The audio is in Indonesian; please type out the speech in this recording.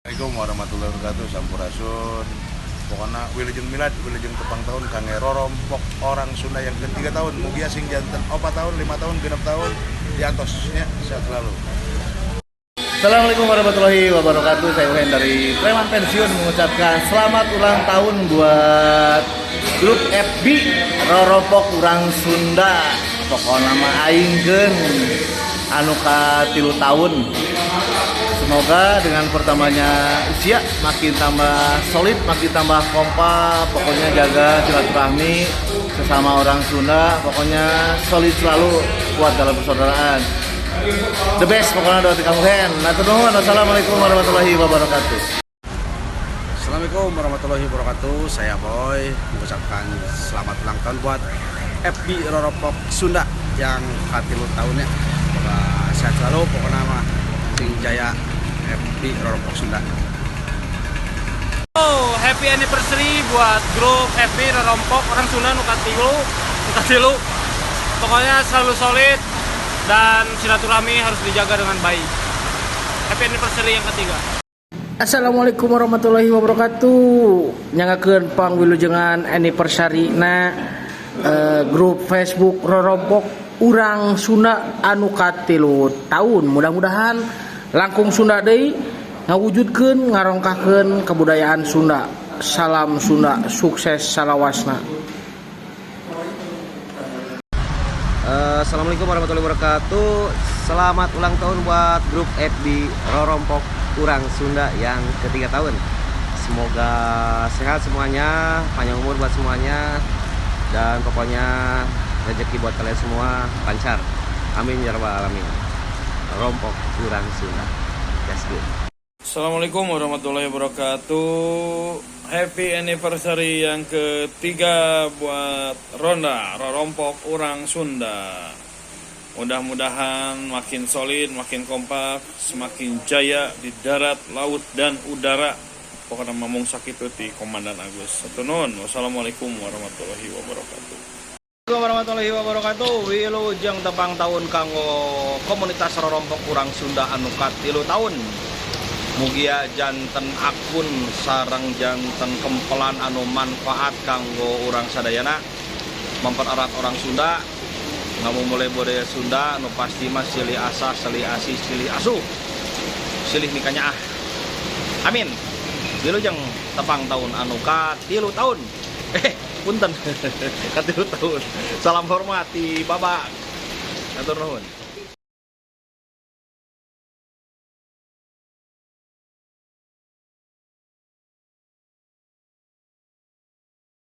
Assalamualaikum warahmatullahi wabarakatuh. Sampurasun. Pokoknya wilujeng milad, wilujeng tepang tahun kangge rorompok orang Sunda yang ke-3 tahun. Mugia sing janten 4 tahun, 5 tahun, 6 tahun diantosnya sehat selalu. Assalamualaikum warahmatullahi wabarakatuh. Saya Uhen dari Preman Pensiun mengucapkan selamat ulang tahun buat grup FB Rorompok Urang Sunda. Pokoknya nama aingkeun anu ka 3 tahun. Semoga dengan pertamanya usia makin tambah solid, makin tambah kompak. Pokoknya jaga silaturahmi sesama orang Sunda. Pokoknya solid selalu, kuat dalam persaudaraan. The best pokoknya doa kamu Hen. Assalamualaikum warahmatullahi wabarakatuh. Assalamualaikum warahmatullahi wabarakatuh. Saya Boy mengucapkan selamat ulang tahun buat FB Rorompok Sunda yang ke-3 tahunnya. Semoga sehat selalu, pokoknya mah sing jaya FB Rorompok Sunda. Oh, happy anniversary buat grup FB Rorompok orang Sunda nu katilu. Pokoknya selalu solid dan silaturahmi harus dijaga dengan baik. Happy anniversary yang ketiga. Assalamualaikum warahmatullahi wabarakatuh. Nyangakeun pangwilujengan anniversary na grup Facebook Rorompok Urang Sunda anu ka-3 tahun. Mudah-mudahan langkung Sunda deui ngawujudkeun ngarongkahkeun kebudayaan Sunda. Salam Sunda, sukses salawasna. Assalamualaikum warahmatullahi wabarakatuh. Selamat ulang tahun buat grup FB Rorompok Urang Sunda yang ke-3 tahun. Semoga sehat semuanya, panjang umur buat semuanya, dan pokoknya rezeki buat kalian semua lancar. Amin ya rabbal alamin. Rorompok Urang Sunda. That's good. Assalamualaikum warahmatullahi wabarakatuh. Happy anniversary yang ketiga buat Ronda Rorompok Urang Sunda. Mudah-mudahan makin solid, makin kompak, semakin jaya di darat, laut, dan udara. Pokoknya mamung sakit ti Komandan Agus. Satunun. Wassalamualaikum warahmatullahi wabarakatuh. Assalamualaikum warahmatullahi wabarakatuh. Wilujeng tepang tahun kanggo komunitas Rorompok Urang Sunda anu ka-3 tahun. Mugia janten akun sareng janten kempelan anu manfaat kanggo urang sadayana, mempererat orang Sunda, ngamumule budaya Sunda anu pasti mah silih asah, silih asih, silih asuh, silih nikahnya ah. Amin. Wilujeng tepang tahun anu ka-3 tahun. Punten ka-3 tahun. Salam hormat ti Babak. Atur nuhun.